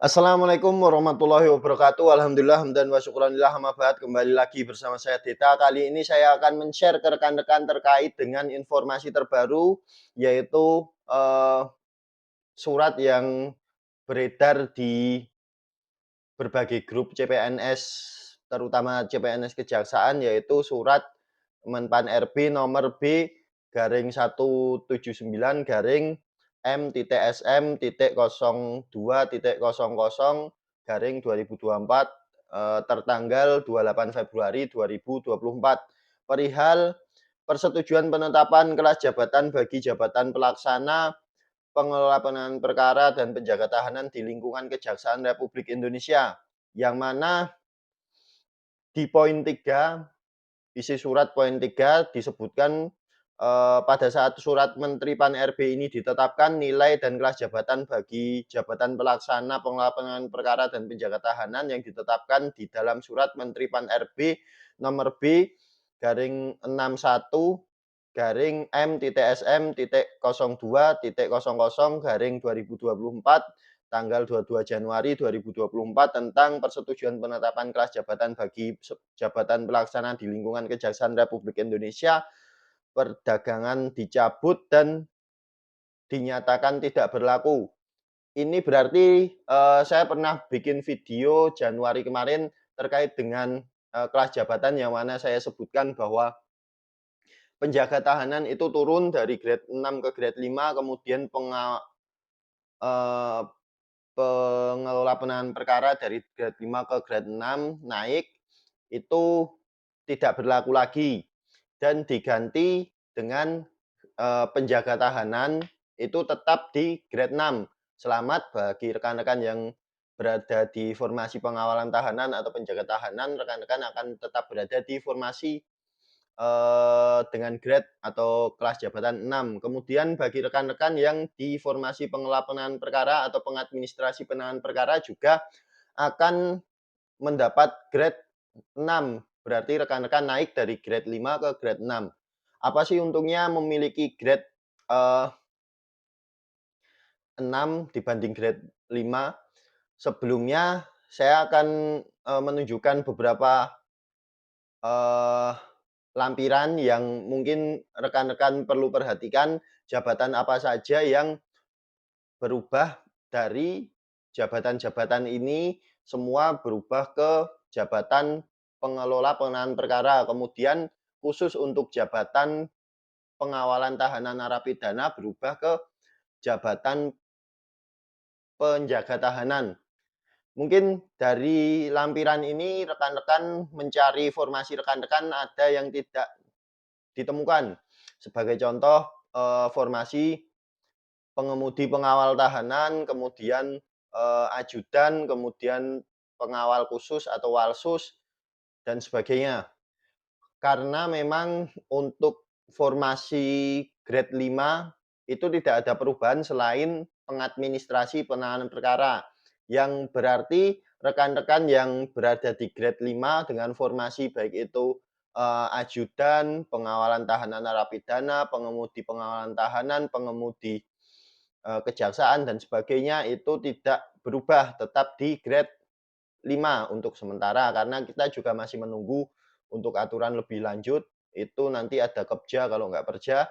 Assalamualaikum warahmatullahi wabarakatuh. Alhamdulillah hamdan wa syukranillah amma ba'd. Kembali lagi bersama saya Dita. Kali ini saya akan men-share ke rekan-rekan terkait dengan informasi terbaru yaitu surat yang beredar di berbagai grup CPNS, terutama CPNS Kejaksaan, yaitu surat Menpan RB nomor B garing 179 garing M.SM.02.00 garing 2024 tertanggal 28 Februari 2024 perihal persetujuan penetapan kelas jabatan bagi jabatan pelaksana pengelola penanganan perkara dan penjaga tahanan di lingkungan Kejaksaan Republik Indonesia, yang mana di poin 3, isi surat poin 3 disebutkan pada saat surat Menteri Pan RB ini ditetapkan, nilai dan kelas jabatan bagi jabatan pelaksana pengelola penanganan perkara dan penjaga tahanan yang ditetapkan di dalam surat Menteri Pan RB nomor B garing 61 garing M.SM.02.00 garing 2024 tanggal 22 Januari 2024 tentang persetujuan penetapan kelas jabatan bagi jabatan pelaksana di lingkungan Kejaksaan Republik Indonesia, perdagangan dicabut dan dinyatakan tidak berlaku. Ini berarti saya pernah bikin video Januari kemarin terkait dengan kelas jabatan yang mana saya sebutkan bahwa penjaga tahanan itu turun dari grade 6 ke grade 5, kemudian eee, pengelola penanganan perkara dari grade 5 ke grade 6 naik, itu tidak berlaku lagi dan diganti dengan penjaga tahanan itu tetap di grade 6. Selamat bagi rekan-rekan yang berada di formasi pengawalan tahanan atau penjaga tahanan, rekan-rekan akan tetap berada di formasi dengan grade atau kelas jabatan 6. Kemudian bagi rekan-rekan yang di formasi pengelola penanganan perkara atau pengadministrasi penanganan perkara juga akan mendapat grade 6. Berarti rekan-rekan naik dari grade 5 ke grade 6. Apa sih untungnya memiliki grade 6 dibanding grade 5? Sebelumnya saya akan menunjukkan beberapa eh, lampiran yang mungkin rekan-rekan perlu perhatikan, jabatan apa saja yang berubah dari jabatan-jabatan ini, semua berubah ke jabatan pengelola penanganan perkara. Kemudian khusus untuk jabatan pengawalan tahanan narapidana berubah ke jabatan penjaga tahanan. Mungkin dari lampiran ini rekan-rekan mencari formasi rekan-rekan ada yang tidak ditemukan. Sebagai contoh, formasi pengemudi pengawal tahanan, kemudian ajudan, kemudian pengawal khusus atau walsus, dan sebagainya. Karena memang untuk formasi grade 5 itu tidak ada perubahan selain pengadministrasi penanganan perkara. Yang berarti rekan-rekan yang berada di grade 5 dengan formasi baik itu ajudan, pengawalan tahanan narapidana, pengemudi pengawalan tahanan, pengemudi kejaksaan dan sebagainya itu tidak berubah, tetap di grade 5 untuk sementara karena kita juga masih menunggu untuk aturan lebih lanjut, itu nanti ada Kepja kalau nggak Perja,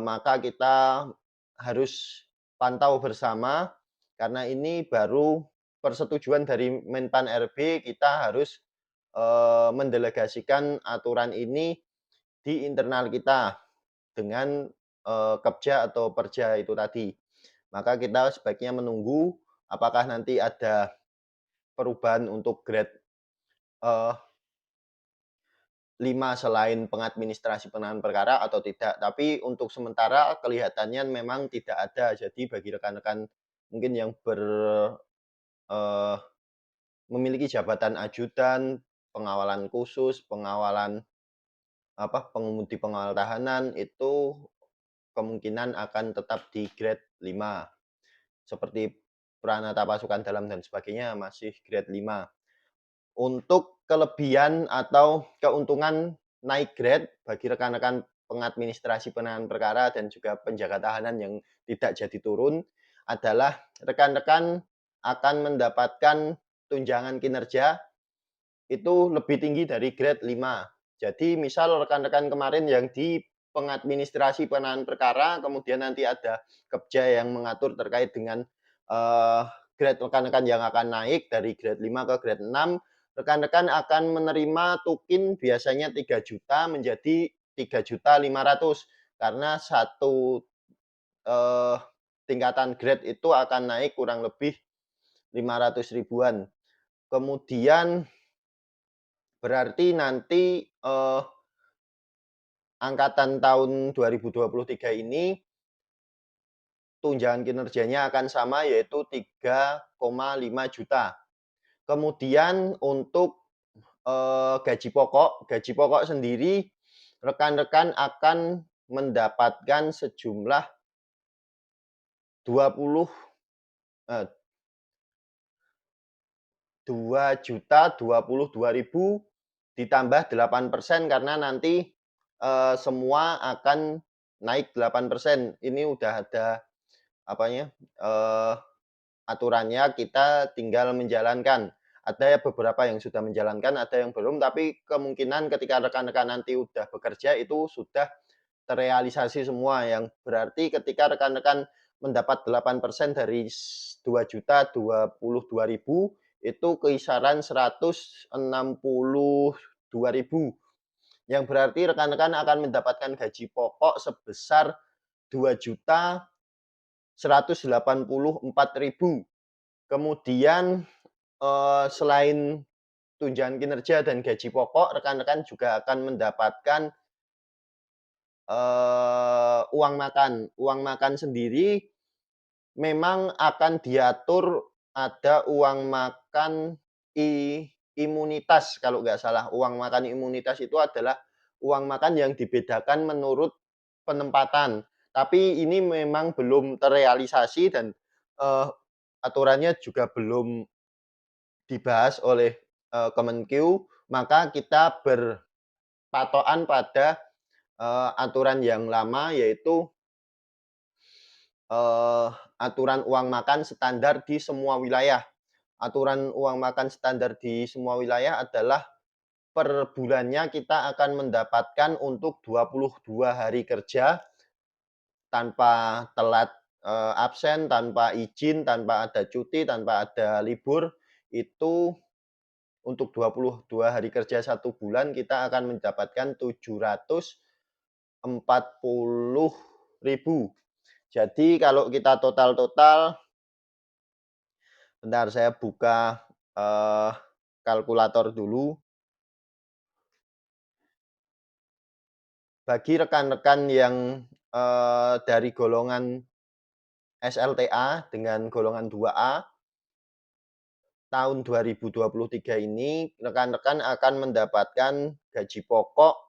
maka kita harus pantau bersama karena ini baru persetujuan dari Menpan RB, kita harus mendelegasikan aturan ini di internal kita dengan Kepja atau Perja itu tadi. Maka kita sebaiknya menunggu apakah nanti ada perubahan untuk grade 5 selain pengadministrasi penanganan perkara atau tidak. Tapi untuk sementara kelihatannya memang tidak ada. Jadi bagi rekan-rekan mungkin yang eee, memiliki jabatan ajudan, pengawalan khusus, pengawalan pengemudi pengawal tahanan itu kemungkinan akan tetap di grade 5. Seperti Pranata Pasukan Dalam dan sebagainya masih grade 5. Untuk kelebihan atau keuntungan naik grade bagi rekan-rekan pengadministrasi penanganan perkara dan juga penjaga tahanan yang tidak jadi turun adalah rekan-rekan akan mendapatkan tunjangan kinerja itu lebih tinggi dari grade 5. Jadi misal rekan-rekan kemarin yang di pengadministrasi penanganan perkara, kemudian nanti ada Kepja yang mengatur terkait dengan grade rekan-rekan yang akan naik dari grade 5 ke grade 6, rekan-rekan akan menerima tukin biasanya 3 juta menjadi 3.500.000 karena satu tingkatan grade itu akan naik kurang lebih 500 ribuan. Kemudian berarti nanti angkatan tahun 2023 ini tunjangan kinerjanya akan sama yaitu 3,5 juta. Kemudian untuk gaji pokok sendiri rekan-rekan akan mendapatkan sejumlah 2.022.000 ditambah 8% karena nanti semua akan naik 8%. Ini udah ada aturannya, kita tinggal menjalankan. Ada beberapa yang sudah menjalankan, ada yang belum, tapi kemungkinan ketika rekan-rekan nanti udah bekerja itu sudah terrealisasi semua, yang berarti ketika rekan-rekan mendapat 8% dari 2.022.000 itu kisaran 162.000, yang berarti rekan-rekan akan mendapatkan gaji pokok sebesar 2.184.000. Kemudian selain tunjangan kinerja dan gaji pokok, rekan-rekan juga akan mendapatkan uang makan. Uang makan sendiri memang akan diatur, ada uang makan imunitas kalau nggak salah. Uang makan imunitas itu adalah uang makan yang dibedakan menurut penempatan. Tapi ini memang belum terrealisasi dan aturannya juga belum dibahas oleh Kemenkeu, maka kita berpatokan pada aturan yang lama, yaitu aturan uang makan standar di semua wilayah. Aturan uang makan standar di semua wilayah adalah per bulannya kita akan mendapatkan untuk 22 hari kerja tanpa telat absen, tanpa izin, tanpa ada cuti, tanpa ada libur, itu untuk 22 hari kerja 1 bulan kita akan mendapatkan 740.000. Jadi kalau kita total-total, bentar saya buka kalkulator dulu. Bagi rekan-rekan yang dari golongan SLTA dengan golongan 2A, tahun 2023 ini rekan-rekan akan mendapatkan gaji pokok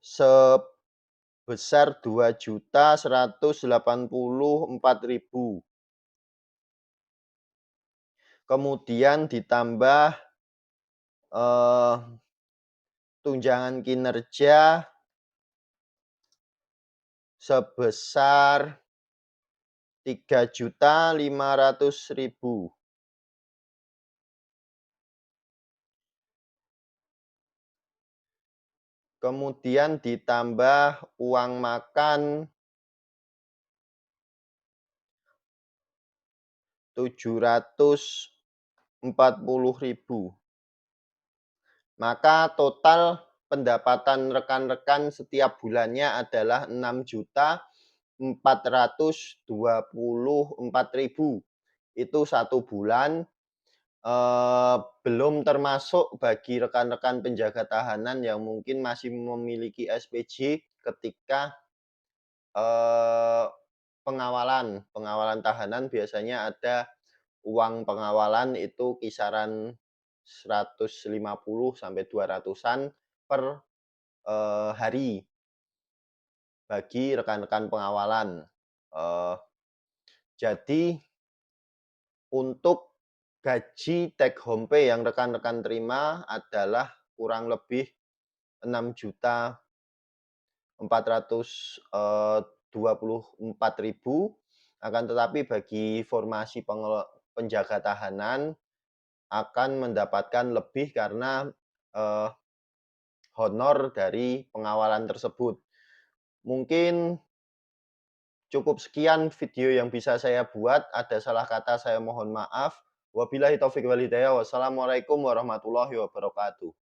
sebesar 2.184.000. Kemudian ditambah tunjangan kinerja sebesar 3.500.000. Kemudian ditambah uang makan 740.000. Maka total pendapatan rekan-rekan setiap bulannya adalah 6.424.000. Itu 1 bulan. Belum termasuk bagi rekan-rekan penjaga tahanan yang mungkin masih memiliki SPJ ketika pengawalan tahanan, biasanya ada uang pengawalan itu kisaran 150 sampai 200-an per hari bagi rekan-rekan pengawalan. Jadi untuk gaji take home pay yang rekan-rekan terima adalah kurang lebih 6.424.000. Akan tetapi bagi formasi penjaga tahanan akan mendapatkan lebih karena, eee, honor dari pengawalan tersebut. Mungkin cukup sekian video yang bisa saya buat, ada salah kata saya mohon maaf. Wabillahi taufik wal hidayah. Wassalamualaikum warahmatullahi wabarakatuh.